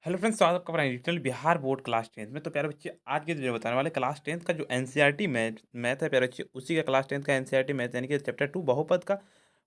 Hello friends, स्वागत है आपका हमारे digital Bihar board class 10th में। तो प्यारे बच्चे, आज के वीडियो बताने वाले क्लास 10th का जो एनसीईआरटी मैथ मैथ है प्यारे बच्चे, उसी का क्लास 10th का एनसीईआरटी मैथ यानी कि चैप्टर 2 बहुपद का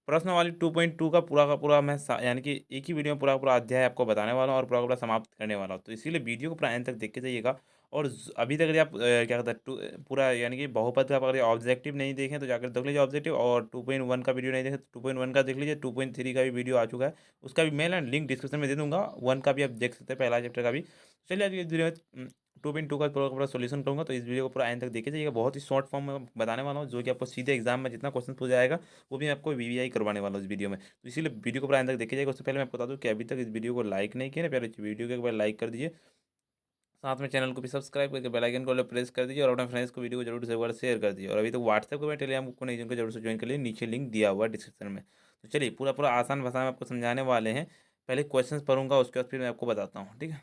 प्रश्नावली 2.2 का पूरा मैं यानी कि एक ही वीडियो में पूरा का पूरा अध्याय आपको बताने वाला हूँ और पूरा का पूरा समाप्त करने वाला हूँ। तो इसीलिए वीडियो को पूरा एंड तक देख के जाइएगा। और अभी तक यदि आप क्या कहते हैं पूरा यानी कि बहुपद का अगर ऑब्जेक्टिव नहीं देखें तो जाकर देख लीजिए ऑब्जेक्टिव, और 2.1 का वीडियो नहीं देखें तो 2.1 का देख लीजिए। 2.3 का भी वीडियो आ चुका है, उसका भी मैं लिंक डिस्क्रिप्शन में दे दूंगा। 1 का भी आप देख सकते हैं, पहला चैप्टर का भी। चलिए आज इस वीडियो में 2.2 का पूरा सोल्यूशन करूँगा, तो इस वीडियो को पूरा एंड तक देखे जाइएगा। बहुत ही शॉर्ट फॉर्म में बताने वाला हूँ, जो कि आपको सीधे एग्जाम में जितना क्वेश्चन पूछा जाएगा वो भी मैं आपको वीवीआई करवाने वाला हूँ इस वीडियो में। तो इसीलिए वीडियो को पूरा एंड तक देखे जाएगा। उससे पहले मैं आपको बता दूँ कि अभी तक इस वीडियो को लाइक नहीं किया ना प्यारे, वीडियो को एक बार लाइक कर दीजिए, साथ में चैनल को भी सब्सक्राइब करके बेल आइकन को प्रेस कर दीजिए और अपने फ्रेंड्स को वीडियो को जरूर से एक बार शेयर कर दीजिए। और अभी तक व्हाट्सएप को टेलीग्राम को नहीं जिनको जरूर से ज्वाइन कर लिए, नीचे लिंक दिया हुआ है डिस्क्रिप्शन में। तो चलिए पूरा पूरा आसान भाषा में आपको समझाने वाले हैं। पहले क्वेश्चन पढ़ूंगा, उसके बाद फिर मैं आपको बताता हूँ, ठीक है।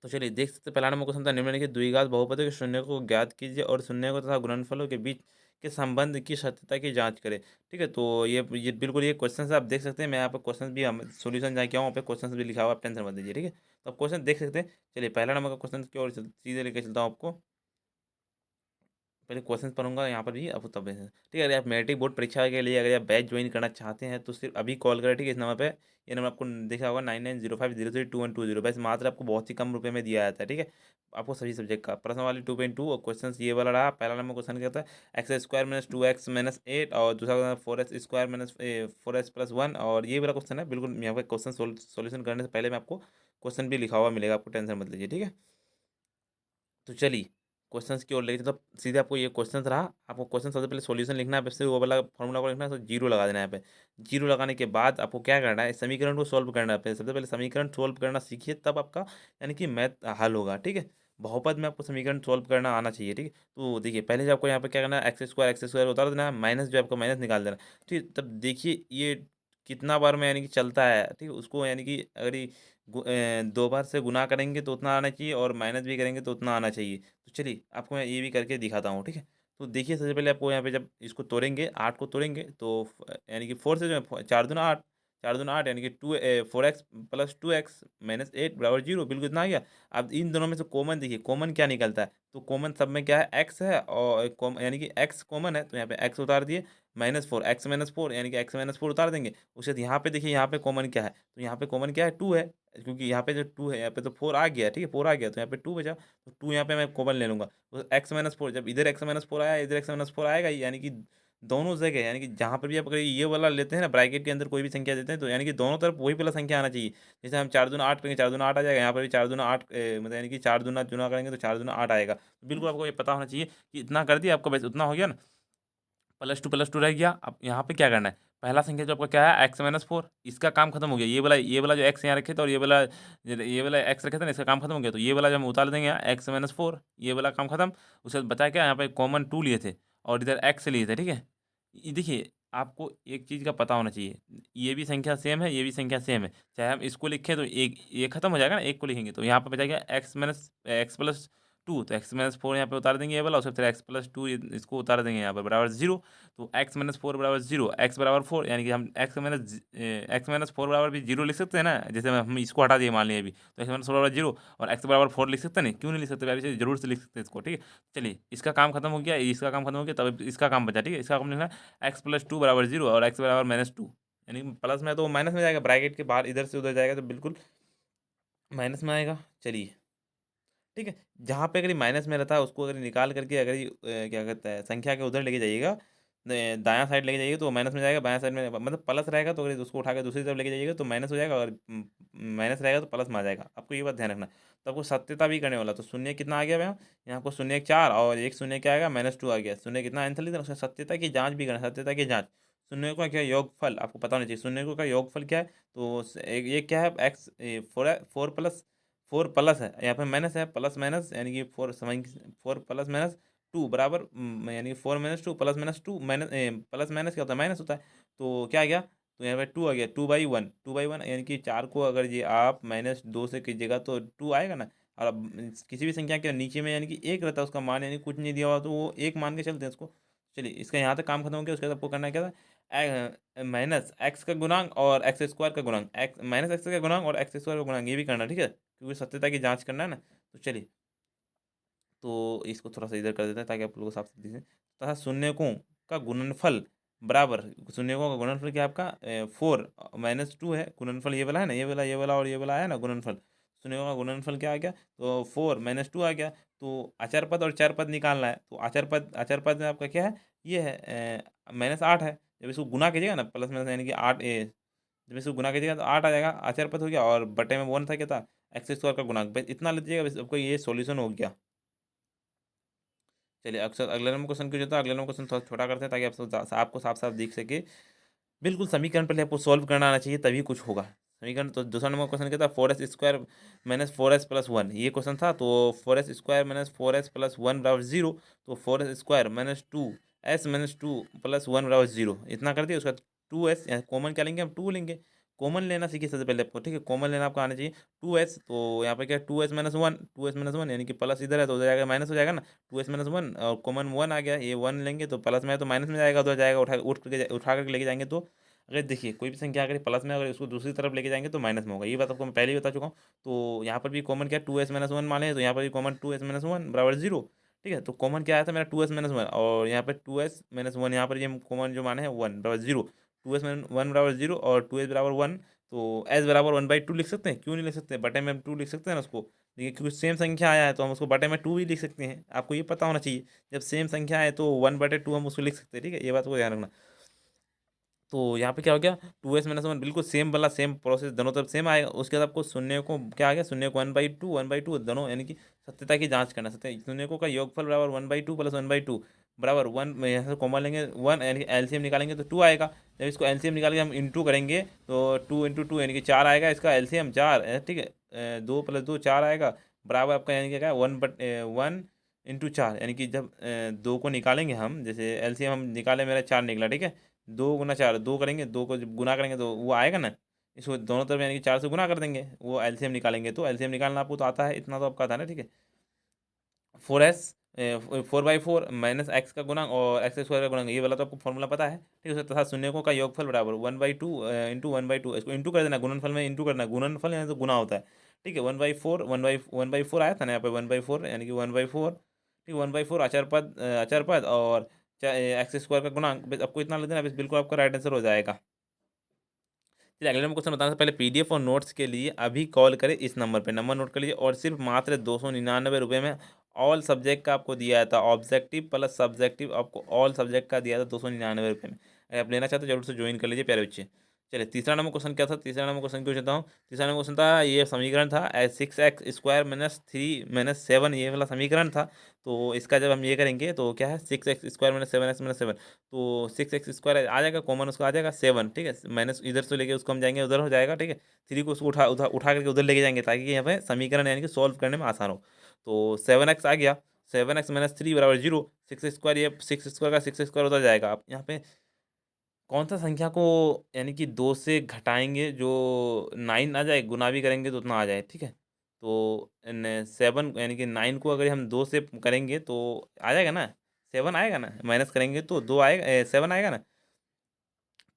तो चलिए देख सकते हैं, पहला नंबर क्वेश्चन था, निम्नलिखित द्विघात बहुपदों के शून्य को ज्ञात कीजिए और शून्य तथा गुणनफलों के बीच के संबंध की सत्यता की जांच करें। ठीक है, तो ये बिल्कुल ये क्वेश्चन आप देख सकते हैं। मैं यहाँ पर क्वेश्चन भी हम सोल्यूशन जहाँ किया हूँ वहाँ पे क्वेश्चन भी लिखा हुआ, आप टेंशन मत लीजिए, ठीक है। तो आप क्वेश्चन देख सकते हैं। चलिए पहला नंबर का क्वेश्चन की ओर सीधे लेके चलता हूँ आपको। पहले क्वेश्चन पढ़ूंगा यहाँ पर भी, अब तब ठीक है। अगर आप मेरिट बोर्ड परीक्षा के लिए अगर आप बैच ज्वाइन करना चाहते हैं तो सिर्फ अभी कॉल करें, ठीक है। इस नंबर पे, ये नंबर आपको देखा होगा 9905032120। वैसे मात्र आपको बहुत ही कम रुपए में दिया जाता है, ठीक है, आपको सभी सब्जेक्ट का। प्रश्न वाली 2.2 और क्वेश्चन ये वाला रहा। पहला नंबर क्वेश्चन क्या था, एक्स स्क्वायर माइनस 2x-8, और दूसरा four x square minus 4x+1। और ये वाला क्वेश्चन है। बिल्कुल यहाँ पे क्वेश्चन सोल्यूशन करने से पहले मैं आपको क्वेश्चन भी लिखा हुआ मिलेगा, आपको टेंशन मत लीजिए, ठीक है। तो चलिए क्वेश्चंस की ओर लेके तो सीधे आपको ये क्वेश्चन रहा। आपको क्वेश्चन सबसे पहले सॉल्यूशन लिखना है, फिर वो वाला फॉर्मूला को लिखना है, तो जीरो लगा देना है यहाँ पे। जीरो लगाने के बाद आपको क्या करना है, इस समीकरण को सॉल्व करना है। सबसे पहले समीकरण सॉल्व करना सीखिए, तब आपका यानी कि मैथ हल होगा, ठीक है। बहुपद में आपको समीकरण सॉल्व करना आना चाहिए, ठीक है। तो देखिए पहले जो आपको यहाँ पे क्या करना है, एक्स स्क्वायर उतार देना है, माइनस जो आपको माइनस निकाल देना है, ठीक है। तब देखिए ये कितना बार में यानी कि चलता है, ठीक है। उसको यानी कि अगर ये दो बार से गुना करेंगे तो उतना आना चाहिए, और माइनस भी करेंगे तो उतना आना चाहिए। तो चलिए आपको मैं ये भी करके दिखाता हूँ, ठीक है। तो देखिए सबसे पहले आपको यहाँ पे जब इसको तोड़ेंगे, 8 को तोड़ेंगे तो यानी कि 4 से जो है 4 दूना 8, 4 दूना 8 यानी कि 4x + 2x - 8 बराबर जीरो। बिल्कुल इतना आ गया। अब इन दोनों में से कॉमन देखिए, कॉमन क्या निकलता है, तो कॉमन सब में क्या है, एक्स है, और यानी कि एक्स कॉमन है, तो यहाँ पे एक्स उतार दिए। -4 x-4 यानी कि x-4 उतार देंगे। उसके बाद यहाँ पे देखिए, यहाँ पे कॉमन क्या है, तो यहाँ पे कॉमन क्या है, 2 है। क्योंकि यहाँ पे जो 2 है, यहाँ पे तो 4 आ गया, ठीक है, 4 आ गया तो यहाँ पे 2 बचा। तो 2 यहाँ पे मैं कॉमन ले लूँगा। तो x-4, जब इधर x-4 आया, इधर x-4 आएगा ही, यानी कि दोनों जगह, यानी कि जहाँ पर भी आप अगर ये वाला लेते हैं ना, ब्रैकेट के अंदर कोई भी संख्या देते हैं, तो यानी कि दोनों तरफ वही वाला संख्या आना चाहिए। जैसे हम 4 दूना 8 करेंगे, 4 दूना 8 आ जाएगा। यहाँ पर भी 4 दूना 8 मतलब यानी कि 4 दूना गुना करेंगे तो 4 दूना 8 आएगा। तो बिल्कुल आपको ये पता होना चाहिए कि इतना कर दिया आपका, बस उतना हो गया ना। +2 रह गया। अब यहाँ पे क्या करना है, पहला संख्या जो आपका क्या है, x-4, इसका काम खत्म हो गया। ये वाला जो x यहाँ रखे थे, और ये वाला x रखे थे ना, इसका काम खत्म हो गया। तो ये वाला जब हम उतार देंगे यहाँ, x-4, ये वाला काम खत्म। उसके बाद बचा क्या, यहाँ पे कॉमन 2 लिए थे और इधर x लिए थे, ठीक है। ये देखिए आपको एक चीज़ का पता होना चाहिए, ये भी संख्या सेम है, ये भी संख्या सेम है। चाहे हम इसको लिखें तो एक ये खत्म हो जाएगा ना, एक को लिखेंगे तो यहाँ पे बचा गया x-2, तो x-4 यहाँ पे उतार देंगे ये वाला, और फिर x+2 इसको उतार देंगे यहाँ पर बराबर जीरो। तो x-4 बराबर जीरो, x बराबर 4, यानी कि हम x-4 बराबर भी जीरो लिख सकते हैं ना। जैसे हम इसको हटा दिए मान लिया अभी, तो x-4 बराबर जीरो और x बराबर 4 लिख सकते हैं ना, क्यों नहीं लिख सकते, अभी जरूर से लिख सकते हैं इसको, ठीक है। चलिए इसका काम खत्म हो गया, इसका काम खत्म हो गया, तब इसका काम बचा, ठीक है। इसका काम लिखना है x+2 बराबर जीरो और x बराबर -2, यानी प्लस में तो माइनस में जाएगा, ब्रैकेट के बाहर इधर से उधर जाएगा तो बिल्कुल माइनस में आएगा। चलिए ठीक है, जहाँ पे अगर ये माइनस में रहता है उसको अगर निकाल करके अगर ये क्या कहता है, संख्या के उधर लेके जाइएगा, दायां साइड लेके जाइएगा तो माइनस में जाएगा, बायां साइड में मतलब प्लस रहेगा, तो अगर उसको उठा के दूसरी तरफ लेके जाइएगा तो माइनस हो जाएगा, और माइनस रहेगा तो प्लस में आ जाएगा। आपको ये बात ध्यान रखना। तो आपको सत्यता भी करने वाला, तो शून्य कितना आ गया भैया, यहाँ को शून्य 4 और एक शून्य क्या आएगा, -2 आ गया। शून्य कितना आंसर लिखना, उसका सत्यता की जाँच भी करना, सत्यता की जाँच। शून्य का क्या योगफल आपको पता होना चाहिए, शून्य का योगफल क्या है, तो ये क्या है, एक्स 4 प्लस है, यहाँ पे माइनस है, प्लस माइनस यानी कि 4 बराबर यानी कि 4 - 2 +-2 माइनस प्लस माइनस क्या होता है, माइनस होता है। तो क्या आ गया, तो यहाँ पे 2 आ गया, 2/1, 2/1 यानी कि 4 को अगर ये आप -2 से कीजिएगा तो 2 आएगा ना। और अब किसी भी संख्या के नीचे में यानी कि एक रहता है उसका मान, यानी कुछ नहीं दिया हुआ तो वो एक मान के चलते हैं उसको। चलिए इसका यहाँ तक काम खत्म हो गया। उसके बाद आपको करना है क्या था, माइनस एक्स का गुणांक और एक्स स्क्वायर का गुणांक, एक्स माइनस एक्स का गुणांक और एक्स स्क्वायर का गुणांक, ये भी करना, ठीक है, क्योंकि सत्यता की जांच करना है ना। तो चलिए, तो इसको थोड़ा सा इधर कर देते हैं ताकि आप लोगों को साफ साफ दिखे। तथा शून्यकों का गुणनफल बराबर, शून्यकों का गुणनफल क्या आपका 4 - 2 है, गुणनफल ये वाला है ना, ये वाला और ये वाला आया ना गुणनफल, शून्यकों का गुणनफल क्या आ गया, तो 4 - 2 आ गया। तो आचार पद और चार पद निकालना है, तो आचार पद में आपका क्या है, ये है -8 है। जब इसको गुना कीजिएगा ना, प्लस माइनस यानी कि 8, जब इसको गुना कीजिएगा तो 8 आ जाएगा, आचार पद हो गया, और बटे में 1 था, क्या था, एक्स स्क्वायर का गुणांक, बस इतना लीजिएगा, बस आपको ये सॉल्यूशन हो गया। चलिए, अक्सर अगले नंबर क्वेश्चन क्यों होता है, अगले नंबर क्वेश्चन थोड़ा छोटा करते हैं ताकि आपको साफ साफ दिख सके। बिल्कुल समीकरण पहले आपको सॉल्व करना आना चाहिए, तभी कुछ होगा। समीकरण तो दूसरा नंबर क्वेश्चन क्या था, 4s² - 4s+1, ये क्वेश्चन था। तो 4s² - 4s+1 बराबर 0। तो 4s² - 2s - 2 + 1 बराबर 0, इतना कर दिया। उसके बाद 2s, यहाँ कॉमन क्या लेंगे, हम 2 लेंगे। कॉमन लेना सीखिए सबसे पहले आपको, ठीक है, कॉमन लेना आपको आना चाहिए। 2s, तो यहाँ पे क्या है, 2s - 1, 2s - 1 यानी कि प्लस इधर है तो उधर जाएगा, माइनस हो जाएगा ना। 2s - 1 और कॉमन 1 आ गया, ये 1 लेंगे तो प्लस में है तो माइनस में जाएगा, उधर जाएगा, उठा करके लेके जाएंगे। तो अगर देखिए कोई भी संख्या अगर प्लस में, अगर उसको दूसरी तरफ लेके जाएंगे तो माइनस में होगा, ये बात आपको मैं पहले ही बता चुका हूँ। तो यहाँ पर भी कॉमन क्या है, 2s - 1 मान लें, तो यहाँ पर भी कॉमन 2s - 1 बराबर 0, ठीक है। तो कॉमन क्या आया था मेरा, 2s - 1, और यहाँ पे 2s - 1, यहाँ पर ये कॉमन जो माने हैं 1 बराबर 0। 2s - 1 बराबर 0 और 2s बराबर 1। तो s बराबर 1/2 लिख सकते हैं, क्यों नहीं लिख सकते, बटे में 2 लिख सकते हैं ना उसको। देखिए, क्योंकि सेम संख्या आया है तो हम उसको बटे में 2 भी लिख सकते हैं, आपको ये पता होना चाहिए। जब सेम संख्या है तो 1/2 हम उसको लिख सकते हैं, ठीक है, ये बात को ध्यान रखना। तो यहाँ पे क्या हो गया, 2s - 1 बिल्कुल सेम वाला, सेम प्रोसेस, दोनों तरफ सेम आएगा। उसके बाद आपको शून्य को क्या आ गया, शून्य को 1/2 दोनों, यानी कि सत्यता की जांच करना। सत्य शून्य का योगफल बराबर 1/2 + 1/2 बराबर 1, में यहाँ से कॉमन लेंगे 1, यानी कि एलसीएम निकालेंगे तो 2 आएगा। जब इसको एलसीएम निकाल के हम इंटू करेंगे तो 2 × 2 यानी कि 4 आएगा, इसका एलसीएम 4, ठीक है, 2 + 2 4 आएगा, बराबर आपका यानी कि क्या है, 1/4, यानी कि जब 2 को निकालेंगे हम, जैसे एलसीएम हम निकाले, मेरा 4 निकला, ठीक है। 2 × 4, 2 करेंगे, 2 को जब गुना करेंगे तो वो आएगा ना, इसको दोनों तरफ यानी कि 4 से गुना कर देंगे, वो एलसीएम निकालेंगे। तो एलसीएम निकालना आपको तो आता है, इतना तो आपका था ना, ठीक है। 4s 4/4 माइनस एक्स का गुणांक और एक्स स्क्वायर का गुणांक, ये वाला तो आपको फॉर्मूला पता है, ठीक है। तथा शून्यकों का योगफल बराबर 1/2 इंटू 1/2, इसको इंटू कर देना, गुणनफल में इंटू करना, गुणनफल यानी तो गुना होता है, ठीक है। 1/4, 1/4 आया था ना यहाँ पे, 1/4 यानी कि 1/4, ठीक, 1/4 अचर पद और एक्स स्क्वायर का गुणांक, बस आपको इतना लग देना, बस बिल्कुल आपका राइट आंसर हो जाएगा। चलिए, अगले नंबर क्वेश्चन बताने से पहले पीडीएफ और नोट्स के लिए अभी कॉल करें इस नंबर पे, नंबर नोट कर लीजिए, और सिर्फ मात्र 299 रुपये में ऑल सब्जेक्ट का आपको दिया था, ऑब्जेक्टिव प्लस सब्जेक्टिव, आपको ऑल सब्जेक्ट का दिया था 299 रुपये में। अगर आप लेना चाहते हो जरूर से ज्वाइन कर लीजिए प्यारे बच्चे। चलिए, तीसरा नंबर क्वेश्चन क्या था, तीसरा नंबर क्वेश्चन क्यों चाहता हूँ। तीसरा नंबर क्वेश्चन था, ये समीकरण था 6x² - 3 - 7, ये वाला समीकरण था। तो इसका जब हम ये करेंगे तो क्या है, 6x² - 7x - 7, तो 6x² आ जाएगा, कॉमन उसका आ जाएगा 7, ठीक है, माइनस इधर से लेके उसको हम जाएंगे उधर हो जाएगा, ठीक है। 3 को उसको उठा करके उधर लेके जाएंगे ताकि यहाँ पे समीकरण यानी कि सॉल्व करने में आसान हो। तो 7x आ गया, 7x - 3 बराबर 0, 6 स्क्वायर, ये 6 स्क्वायर का 6 स्क्वायर उधर जाएगा। आप यहाँ पे कौन सा संख्या को यानी कि 2 से घटाएंगे जो 9 आ जाए, गुना भी करेंगे तो उतना आ जाए, ठीक है। तो 7 यानी कि 9 को अगर हम 2 से करेंगे तो आ जाएगा ना, 7 आएगा ना, माइनस करेंगे तो 2 आएगा, 7 आएगा ना।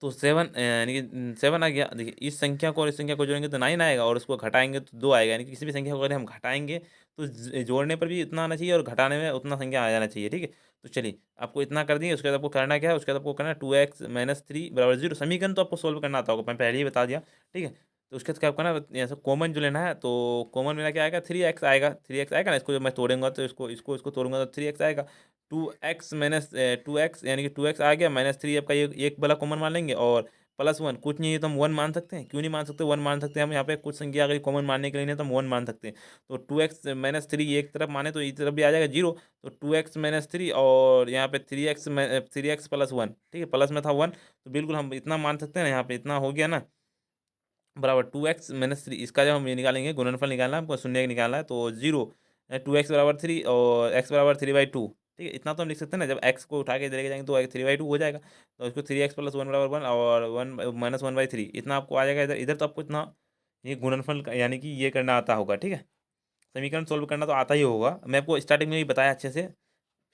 तो 7 यानी कि 7 आ गया। देखिए, इस संख्या को और इस संख्या को जोड़ेंगे तो 9 आएगा, और उसको घटाएंगे तो 2 आएगा, यानी कि किसी भी संख्या को अगर हम घटाएंगे तो जोड़ने पर भी उतना आना चाहिए और घटाने में उतना संख्या आ जाना चाहिए, ठीक है। तो चलिए, आपको इतना कर दिए, उसके बाद आपको करना क्या है, उसके बाद आपको करना है 2x - 3 बराबर 0, समीकरण तो आपको सोल्व करना आता होगा, मैं पहले ही बता दिया, ठीक है। तो उसके बाद क्या करना है, यहाँ से कॉमन जो लेना है, तो कॉमन मेरा क्या आएगा, 3x आएगा, 3x आएगा ना, इसको जब मैं तोड़ूंगा तो इसको तोड़ूंगा तो 3x आएगा। 2x यानी कि 2x आ गया, -3 आपका ये एक वाला कॉमन मान लेंगे, और +1 कुछ नहीं है तो हम 1 मान सकते हैं, क्यों नहीं मान सकते, 1 मान सकते हैं हम। यहाँ पे कुछ संख्या अगर कॉमन मानने के लिए नहीं है तो हम 1 मान सकते हैं। तो 2x - 3 एक तरफ माने तो इस तरफ भी आ जाएगा 0। तो 2x - 3 और यहाँ पे 3x + 1, ठीक है, प्लस में था 1, तो बिल्कुल हम इतना मान सकते हैं ना, यहाँ पे इतना हो गया ना, बराबर 2x - 3, इसका जब हम ये निकालेंगे, गुणनफल निकालना है हमको, शून्य निकालना है, तो 0, 2x बराबर 3 और x बराबर 3/2, ठीक है। इतना तो हम लिख सकते हैं ना, जब x को उठा के लेके जाएंगे तो 3/2 हो जाएगा। तो इसको 3x + 1 बराबर 1 और 1 -1/3, इतना आपको आ जाएगा इधर। इधर तो आपको इतना ये गुणनफल यानी कि ये करना आता होगा, ठीक है, समीकरण सोल्व करना तो आता ही होगा, मैं आपको स्टार्टिंग में ही बताया अच्छे से।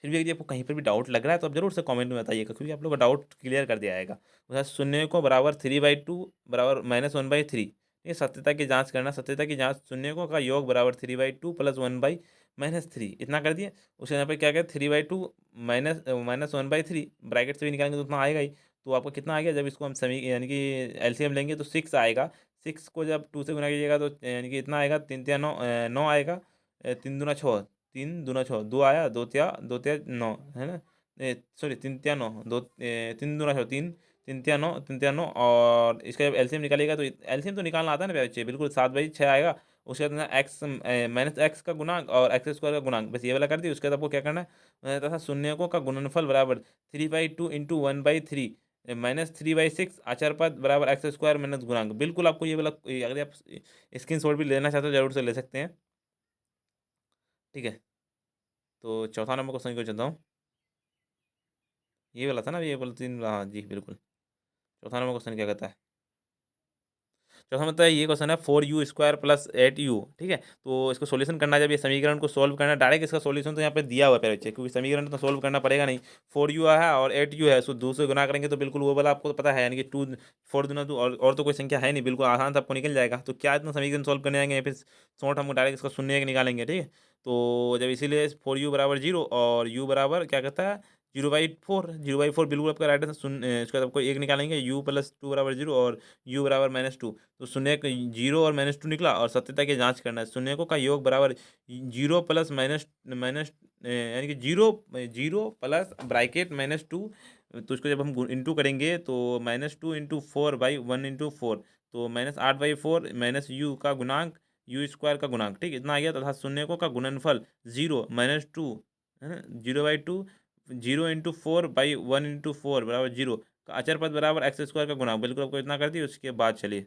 फिर भी यदि आपको कहीं पर भी डाउट लग रहा है तो आप जरूर से कमेंट में बताइएगा, क्योंकि आप लोग का डाउट क्लियर कर दिया जाएगा। उसके बाद शून्य को बराबर 3/2 बराबर -1/3। ये सत्यता की जांच करना, सत्यता की जांच शून्यकों का योग बराबर 3/2 प्लस 1/-3 इतना कर दिए। उसके यहाँ पे क्या क्या 3/2 -1/3 ब्रैकेट से भी निकालेंगे तो उतना आएगा ही। तो आपको कितना आ गया, जब इसको हम समी यानी कि एलसीएम लेंगे तो 6 आएगा। 6 को जब 2 से गुना कीजिएगा तो यानी कि इतना आएगा, 3 तिया 9, 9 आएगा। 3 दूना 6, 3 दूना 6, 2 आया, 2 तिया 9 है ना। सॉरी 3 तिया 9, 3 दूना 6, 3, 3 तिया 9, 3 तिया 9, और इसका जब एलसीएम निकालिएगा तो एलसीएम तो निकालना आता है ना बच्चे, बिल्कुल 7/6 आएगा। उसके बाद एक्स माइनस एक्स का गुणांक और एक्स स्क्वायर का गुणांक, बस ये वाला कर दिए। उसके बाद आपको क्या करना है, तथा शून्यकों का गुणनफल बराबर 3/2 इंटू 1/3 -3/6 आचार पद बराबर एक्स स्क्वायर माइनस गुणांक। बिल्कुल आपको ये वाला, अगर आप स्क्रीन शॉट भी लेना चाहते हो जरूर से ले सकते हैं, ठीक है। तो चौथा नंबर क्वेश्चन को चलता हूँ। ये वाला था ना, ये वाला 3, हाँ जी बिल्कुल। चौथा नंबर क्वेश्चन क्या कहता है, चौथा मतलब ये क्वेश्चन है 4u² प्लस 8u, ठीक है। तो इसको सोल्यूशन करना है, जब ये समीकरण को सोल्व करना है डायरेक्ट, इसका सोल्यूशन तो यहाँ पे दिया हुआ है पहले, क्योंकि समीकरण तो सोल्व करना पड़ेगा नहीं। 4u है और 8u है, सो 2 से गुना करेंगे तो बिल्कुल वो वाला आपको तो पता है, यानी कि 2, 4 दूना 2, और तो कोई संख्या है नहीं, बिल्कुल आसान से आपको निकल जाएगा। तो क्या इतना समीकरण सोल्व करने आएंगे, फिर शॉर्ट हम डायरेक्ट इसका शून्य एक निकालेंगे, ठीक है। तो जब इसीलिए 4u बराबर 0 और u बराबर क्या कहता है 0/4, 0/4 बिल्कुल आपका राइट है। शून्य, इसके बाद आपको एक निकालेंगे, u प्लस 2 बराबर 0 और u बराबर -2। तो शून्य का 0 और -2 निकला, और सत्यता की जांच करना है। शून्यकों का योग बराबर 0 प्लस माइनस माइनस यानी कि 0 प्लस ब्रैकेट -2। तो इसको जब हम इंटू करेंगे तो -2 इंटू 4/1 इंटू 4, तो -8/4 माइनस यू का गुणांक, यू स्क्वायर का गुणांक, ठीक इतना आ गया। तथा शून्यकों का गुणनफल 0 -2 है ना, 0/2, 0 इंटू 4/1 इंटू 4 बराबर 0 का अचर पद बराबर एक्स स्क्वायर का गुणांक। बिल्कुल आपको इतना कर दिया। उसके बाद चलिए,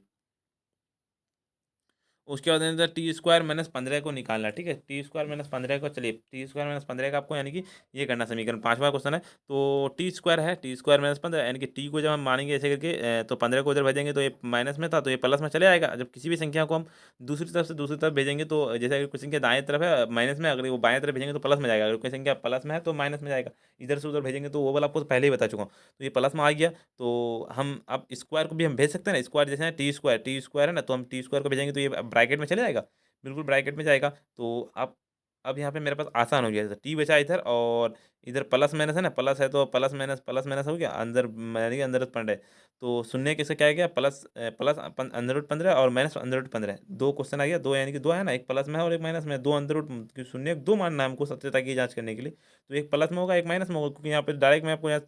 उसके बाद टी स्क्वायर -15 को निकालना है, ठीक है। टी स्क्वायर -15 को, चलिए टी स्क्वायर -15 का आपको यानी कि ये करना समीकरण, पांचवा क्वेश्चन है। तो टी स्क्वायर है, टी स्क्वायर -15 यानी कि टी को जब हम मानेंगे ऐसे करके, तो 15 को उधर भेजेंगे तो ये माइनस में था तो ये प्लस में चले आएगा। जब किसी भी संख्या को हम दूसरी तरफ से दूसरी तरफ भेजेंगे, तो जैसे अगर कोई संख्या दाएं तरफ है माइनस में, अगर वो बाएं तरफ भेजेंगे तो प्लस में जाएगा, अगर कोई संख्या प्लस में है तो माइनस में जाएगा। इधर से उधर भेजेंगे तो वो वाला आपको तो पहले ही बता चुका हूँ। तो ये प्लस में आ गया, तो हम अब स्क्वायर को भी हम भेज सकते हैं ना, स्क्वायर जैसे टी स्क्वायर है ना, तो हम टी स्क्वायर को भेजेंगे तो ये ब्रैकेट में चले जाएगा, बिल्कुल ब्रैकेट में जाएगा। तो अब यहाँ पे मेरे पास आसान हो गया, जैसे टी बचा इधर, और इधर प्लस माइनस है ना, प्लस है तो प्लस माइनस हो गया, अंदर यानी कि अंदर पंड है। तो शून्य कैसे क्या आ गया, प्लस प्लस अंदर रूट 15 और माइनस अंदर रूट 15, दो क्वेश्चन आ गया, दो यानी कि दो है ना, एक प्लस में है और एक माइनस में है, दो अंदर रूट शून्य दो मानना है हमको सत्यता की जांच करने के लिए। तो एक प्लस में होगा एक माइनस में होगा, क्योंकि यहाँ पे डायरेक्ट मैं आपको यहाँ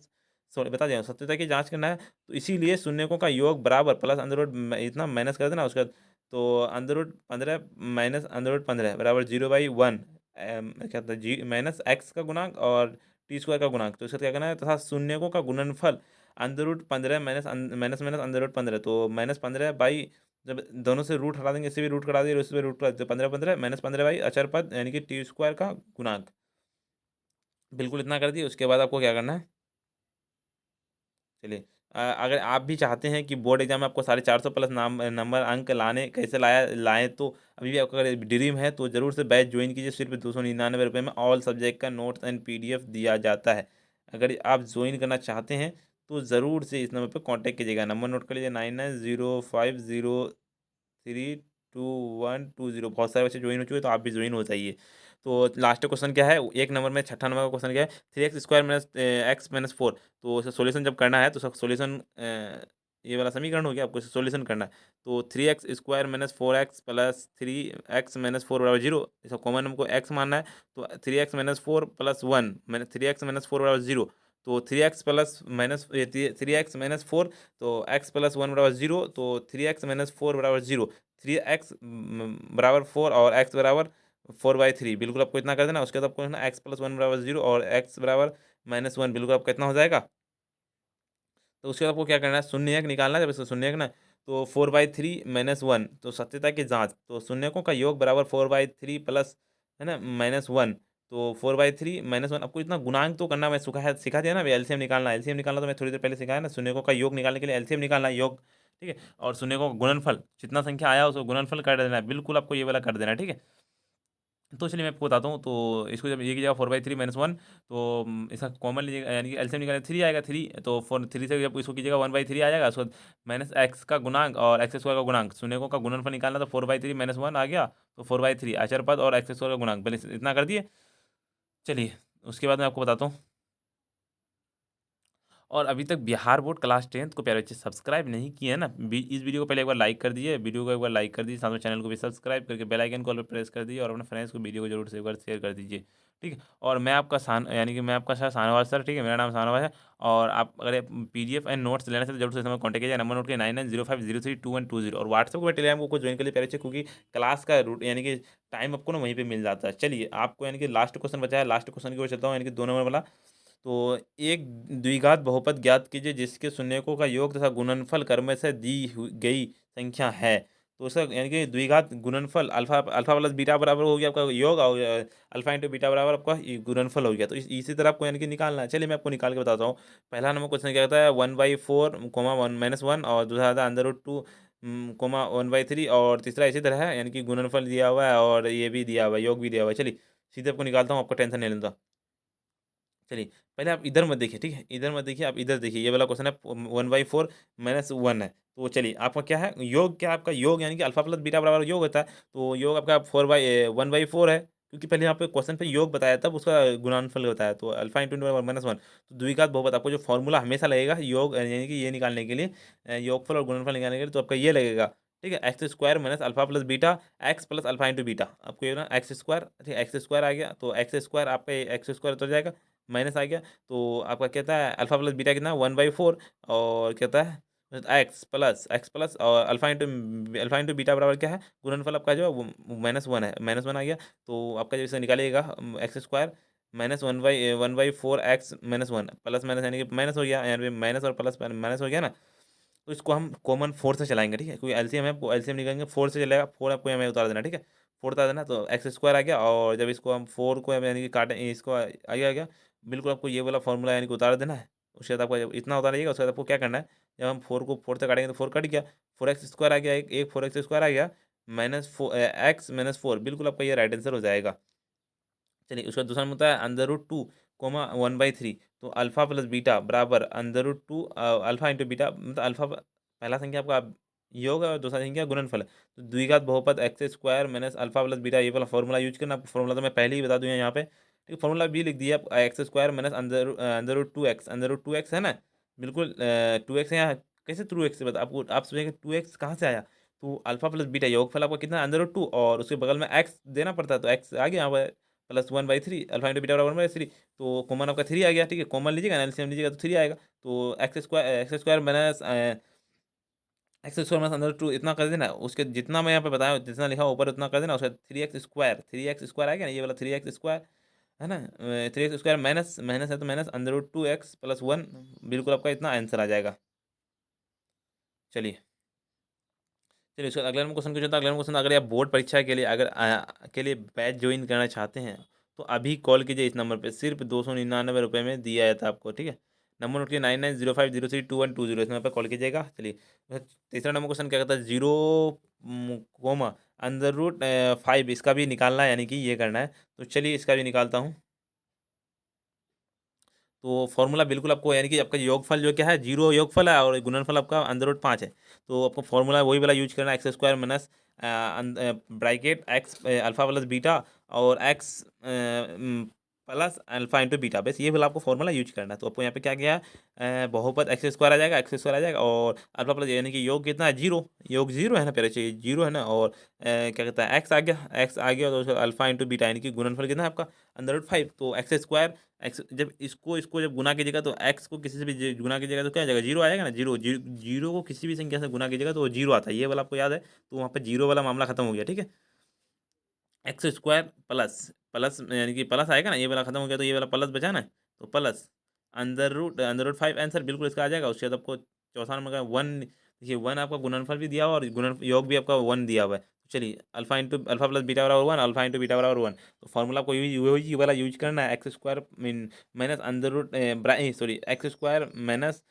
सॉरी बता दिया, सत्यता की जांच करना है। तो इसीलिए शून्यकों का योग बराबर प्लस अंदर रूट इतना माइनस कर देना उसका। तो अंदर रूट 15 माइनस अंदर रूट 15 बराबर 0/1, क्या था जी माइनस एक्स का गुणांक और टी स्क्वायर का गुणांक। तो इसका क्या करना है, तथा शून्यकों का गुणनफल अंदर रूट 15 माइनस माइनस माइनस अंदर रूट 15, तो -15 जब दोनों से रूट हटा देंगे, इससे भी रूट कटा दिए, इससे भी रूट कटा दिए, 15 -15 अचर पद यानी कि टी स्क्वायर का गुणांक। बिल्कुल इतना कर दिए। उसके बाद आपको क्या करना है, चलिए, अगर आप भी चाहते हैं कि बोर्ड एग्जाम में आपको 450 प्लस नंबर अंक लाने कैसे लाएँ, तो अभी भी आपका अगर ड्रीम है तो ज़रूर से बैच ज्वाइन कीजिए। सिर्फ 299 रुपये में ऑल सब्जेक्ट का नोट्स एंड पीडीएफ दिया जाता है। अगर आप ज्वाइन करना चाहते हैं तो ज़रूर से इस नंबर पर कांटेक्ट कीजिएगा। नंबर नोट कर लीजिए, 9905032120। बहुत सारे बच्चे ज्वाइन हो चुके हैं, तो आप भी ज्वाइन हो जाइए। तो लास्ट क्वेश्चन क्या है, एक नंबर में छठा नंबर का क्वेश्चन क्या है, 3x² माइनस एक्स माइनस 4। तो उसका सोल्यूशन जब करना है तो उसका सोल्यूशन ये वाला समीकरण हो गया, आपको सोल्यूशन करना है। तो 3x² minus 4x plus 3x-4 बराबर 0, इसका कॉमन हमको x मानना है। तो 3x-4 प्लस 1 मैंने 3x-4 बराबर 0। तो 3x+-3x-4, तो x प्लस 1 बराबर 0, तो 3x-4 बराबर 0, 3x बराबर 4 और x बराबर 4/3, बिल्कुल आपको इतना कर देना। उसके बाद आपको है ना x+1 बराबर 0 और x बराबर -1, बिल्कुल आपका इतना हो जाएगा। तो उसके बाद आपको क्या करना है, शून्य एक निकालना है। जब इसको शून्य एक ना, तो 4/3 -1, तो सत्यता की जांच। तो शून्यकों का योग बराबर 4/3 प्लस है ना -1, तो 4/3 -1। आपको इतना गुणांक तो करना, मैं सिखा दिया ना, एलसीएम निकालना। एलसीएम निकालना तो मैं थोड़ी देर पहले सिखाया ना, शून्यकों का योग निकालने के लिए एलसीएम निकालना है, योग, ठीक है। और शून्यकों का गुणनफल, जितना संख्या आया उसको गुणनफल कर देना है, बिल्कुल आपको ये वाला कर देना है, ठीक है। तो चलिए मैं आपको बताता हूँ। तो इसको जब ये की जगह 4/3 - 1, तो इसका कॉमन लीजिएगा, यानी कि एलसीएम निकालें 3 आएगा 3। तो 3 से जब इसको कीजिएगा 1/3 आ जाएगा। उसके बाद माइनस एक्स का गुणांक और एक्स स्क्वायर का गुणांक, शून्यकों का गुणनफल निकालना, तो 4/3 - 1 आ गया। तो 4/3 अचर पद और एक्स स्क्वायर का गुणांक, पहले इतना कर दिए। चलिए उसके बाद मैं आपको बताता हूँ। और अभी तक बिहार बोर्ड क्लास 10th को प्यारे बच्चे सब्सक्राइब नहीं किए हैं ना, इस वीडियो को पहले एक बार लाइक कर दीजिए, वीडियो को एक बार लाइक कर दीजिए, साथ में चैनल को भी सब्सक्राइब करके बेल आइकन कॉल पर प्रेस कर दीजिए और अपने फ्रेंड्स को वीडियो को जरूर से एक बार शेयर कर दीजिए। ठीक है। और मैं आपका यानी कि मैं आपका सर शाहनवाज सर, ठीक है, मेरा नाम शाहनवाज है। और आप अगर पीडीएफ एंड नोट्स लेना चाहते हैं जरूर से समय कॉन्टेक्ट कीजिए, नंबर नोट के 9905032120, और व्हाट्सएप को टेलीग्राम को ज्वाइन कर लिए प्यारे बच्चे, क्योंकि क्लास का रूट यानी कि टाइम आपको ना वहीं पे मिल जाता है। चलिए आपको यानी कि लास्ट क्वेश्चन बचा है, लास्ट क्वेश्चन की ओर चलता हूँ, यानी कि 2 नंबर वाला। तो एक द्विघात बहुपद ज्ञात कीजिए जिसके शून्यकों का योग तथा गुणनफल क्रम से दी गई संख्या है। तो उसका यानी कि द्विघात गुणनफल अल्फा अल्फा प्लस बीटा बराबर हो गया आपका योग, और अल्फा इंटू बीटा बराबर आपका ये गुणनफल हो गया। तो इसी तरह आपको यानी कि निकालना है। चलिए मैं आपको निकाल के बताता हूँ। पहला नंबर क्वेश्चन क्या कहता है, 1/4, 1 - 1, और दूसरा था √2, 1/3, और तीसरा इसी तरह है, यानी कि गुणनफल दिया हुआ है और ये भी दिया हुआ है, योग भी दिया हुआ है। चलिए सीधे आपको निकालता हूँ, आपको टेंशन नहीं लेता। चलिए पहले आप इधर मत देखिए, ठीक है, इधर मत देखिए, आप इधर देखिए। ये वाला क्वेश्चन है 1/4 - 1 है। तो चलिए आपका क्या है योग, क्या आपका योग, यानी कि अल्फा प्लस बीटा बराबर योग होता है। तो योग आपका 1/4 है, क्योंकि पहले यहाँ पे क्वेश्चन पे योग बताया तब उसका गुणनफल बताया। तो अल्फा इंटू -1, तो द्विघात बहुपद आपको जो फॉर्मूला हमेशा लगेगा योग यानी कि ये निकालने के लिए, योगफल और गुणनफल निकालने के लिए, तो आपका ये लगेगा। ठीक है, x square minus alpha plus beta, x plus alpha into beta, आपको ये ना एक्स स्क्वायर, ठीक है, एक्स स्क्वायर आ गया। तो एक्स स्क्वायर आपका एक्स स्क्वायर उतर जाएगा, माइनस आ गया। तो आपका कहता है अल्फा प्लस बीटा कितना 1/4, और कहता है एक्स प्लस और अल्फा इंटू बीटा बराबर क्या है, गुणनफल आपका जो है -1 है, -1 आ गया। तो आपका जब इसे निकालिएगा, x square -1/4 x -1 plus minus, यानी कि माइनस हो गया, यानी माइनस और प्लस माइनस हो गया ना। तो इसको हम कॉमन 4 से चलाएंगे, ठीक है, क्योंकि एलसीएम है, एलसीएम निकालेंगे 4 से चलेगा, 4 आपको यहाँ उतार देना, ठीक है, 4 उतार देना। तो एक्स स्क्वायर आ गया, और जब इसको हम 4 को यानी कि काटें, इसको आ गया बिल्कुल, आपको ये वाला फॉर्मूला यानी कि उतार देना है। उसके बाद आपको जब इतना उतारिएगा, उसके बाद आपको क्या करना है, जब हम 4 को 4 से काटेंगे तो 4 कट गया, 4x स्क्वायर आ गया, एक 4x स्क्वायर आ गया, -4 बिल्कुल आपका ये राइट आंसर हो जाएगा। चलिए उसका दूसरा नंबर होता है √2, 1/3। तो अल्फा प्लस बीटा बराबर √2 अल्फा इंटू बीटा, मतलब अल्फा पहला संख्या आपका योग है और दूसरा संख्या गुणनफल है। तो द्विघात बहुपद x square minus alpha plus beta, ये वाला फॉर्मूला यूज करना। फॉर्मूला तो मैं पहले ही बता दूँ यहाँ पे, ठीक, फॉर्मूला भी लिख दिया आप, एक्स स्क्वायर माइनस अंदर रूट 2 एक्स बिल्कुल। 2 एक्स यहाँ कैसे 2 एक्स से बता, आपको आप सोचेंगे 2 एक्स कहाँ से आया। तो अल्फा प्लस बीटा योगफल आपका कितना √2, और उसके बगल में एक्स देना पड़ता है, तो एक्स आ गया यहाँ पर प्लस 1/3, अल्फा इंटू बीटा बराबर 1/3। तो कॉमन आपका 3 आ गया, ठीक है, कॉमन लीजिएगा, एलसीएम लीजिएगा तो 3 आएगा। तो एक्स स्क्वायर माइनस अंदर 2 इतना कर देना, उसके जितना मैं यहाँ पे बताया जितना लिखा ऊपर उतना कर देना, उसका 3x स्क्वायर आ गया ना, ये वाला 3x स्क्वायर है ना, 3x स्क्वायर माइनस माइनस है, तो माइनस √2x + 1, बिल्कुल आपका इतना आंसर आ जाएगा। चलिए चलिए उसका अगला नंबर क्वेश्चन, कुछ अगला क्वेश्चन, अगर आप बोर्ड परीक्षा के लिए के लिए बैच ज्वाइन करना चाहते हैं, तो अभी कॉल कीजिए इस नंबर पे, सिर्फ 299 रुपये में दिया जाता है आपको, ठीक है। नंबर नोट कीजिए 9905032120, इस नंबर पर कॉल कीजिएगा। चलिए तीसरा नंबर क्वेश्चन क्या कहता है, 0, अंदर रूट 5, इसका भी निकालना है, यानी कि ये करना है। तो चलिए इसका भी निकालता हूँ। तो फॉर्मूला बिल्कुल आपको, यानी कि आपका योगफल जो क्या है, जीरो योगफल है, और गुणनफल आपका √5 है। तो आपको फॉर्मूला वही वाला यूज करना है, x square minus bracket x alpha plus beta, और x plus alpha into beta, बस ये वाला आपको फॉर्मूला यूज करना है। तो आपको यहाँ पे क्या किया है, बहुपद एक्स स्क्वायर आ जाएगा, और अल्फा प्लस, यानी कि योग कितना है, जीरो, योग जीरो है ना, पहले चाहिए जीरो है ना, और क्या कहता है एक्स आ गया, तो अल्फा इंटू बीटा, यानी कि गुणनफल कितना है आपका √5। तो एक्स स्क्वायर, एक्स जब इसको जब गुना कीजिएगा, तो एक्स को किसी से भी गुना कीजिएगा तो क्या आ जाएगा, जीरो आएगा ना, जीरो जीरो जीरो को किसी भी संख्या से गुना कीजिएगा तो वो जीरो आता है, ये वाला आपको याद है। तो वहाँ पे जीरो वाला मामला खत्म हो गया, ठीक है। एक्स स्क्वायर प्लस प्लस, यानी कि प्लस आएगा ना, ये वाला खत्म हो गया, तो ये वाला प्लस बचा ना, तो प्लस अंदर रूट 5 आंसर बिल्कुल इसका आ जाएगा। उसके बाद आपको चौथा नंबर का 1, देखिए 1 आपका गुणनफल भी दिया हुआ और गुणन योग भी आपका 1 दिया हुआ है। तो चलिए अल्फा प्लस बीटा बराबर 1, अल्फा इंटू बीटा बराबर 1। तो फॉर्मूला आपको वही वाला यूज करना है, एक्स स्क्वायर माइनस अंदर root sorry x square minus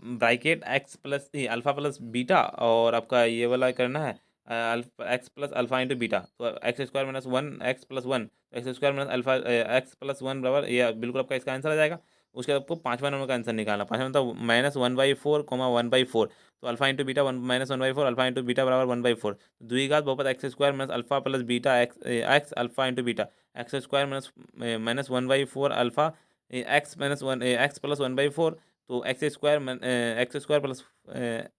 bracket x plus alpha plus beta, और आपका ये वाला करना है alpha x plus alpha into beta, तो x square minus one x plus one, x square minus alpha x plus one बराबर, ये बिल्कुल आपका इसका आंसर आ जाएगा। उसके बाद आपको पाँचवा नंबर का आंसर निकालना, पाँचवा मतलब minus one by four comma one by four, तो alpha into beta one minus one by four, alpha into beta बराबर वन बाई फोर, द्विघात बहुपद x square minus alpha plus beta x x alpha into beta, x square minus minus one by four alpha x minus one x plus one by four, तो x square plus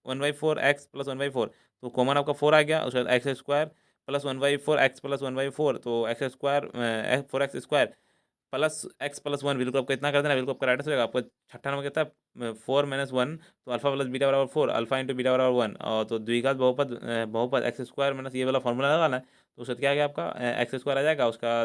one by four x plus one by four, तो common आपका four आ गया। उसके बाद x square plus one by four x plus one by four, तो x square four x square plus x plus one, बिल्कुल आपको इतना कर देना, बिल्कुल आपका राइट आंसर हो जाएगा। आपको छठा नंबर कितना है, फोर माइनस वन, तो अल्फा प्लस बीटा बराबर फोर, अल्फा इंटू बीटा बराबर वन, और तो द्विघात बहुपद बहुपद एक्स स्क्वायर माइनस ये वाला फॉर्मूला लगाना है, तो उससे क्या आ गया आपका एक्स स्क्वायर आ जाएगा। उसका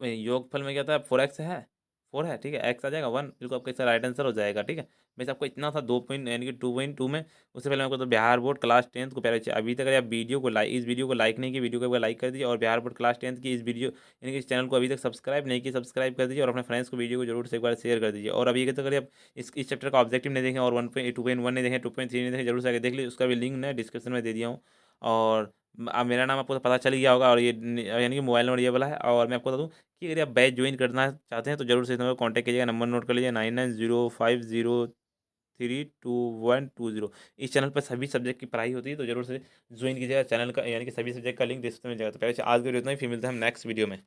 योगफल में क्या था, फोर एक्स है, फोर है, ठीक है, एक्स आ जाएगा वन, बिल्कुल आपका इसका राइट आंसर हो जाएगा। ठीक है, वैसे आपको इतना था 2 पॉइंट यानी कि 2.2 में। उससे पहले आपको तो बिहार बोर्ड क्लास 10th को प्यारे, अभी तक अगर आप वीडियो को लाइक, इस वीडियो को लाइक नहीं की, वीडियो को एक बार लाइक कर दीजिए, और बिहार बोर्ड क्लास 10th की इस वीडियो यानी कि इस चैनल को अभी तक सब्सक्राइब नहीं की, सब्सक्राइब कर दीजिए, और अपने फ्रेंड्स को वीडियो को जरूर से एक बार शेयर कर दीजिए। और अभी तक अगर आप इस चैप्टर का ऑब्जेक्टिव नहीं देखें, और 1.2.1 नहीं देखें, 2.3 नहीं देखें, जरूर से आगे देख लीजिए, उसका भी लिंक मैं डिस्क्रिप्शन में दे दिया हूँ। और अब मेरा नाम आपको तो पता चल गया होगा, और ये यानी कि मोबाइल नंबर ये वाला है। और मैं आपको बता दूँ कि अगर आप बैच ज्वाइन करना चाहते हैं तो जरूर से इस नंबर पर कॉन्टैक्ट कीजिएगा, नंबर नोट कर लीजिए 9905032120। इस चैनल पर सभी सब्जेक्ट की पढ़ाई होती है, तो जरूर से ज्वाइन कीजिएगा चैनल का, यानी कि सभी सब्जेक्ट का लिंक डिस्क्रिप्शन में मिल जाएगा। तो पहले आज के वीडियो इतना ही, फिर मिलते हैं हम नेक्स्ट वीडियो में।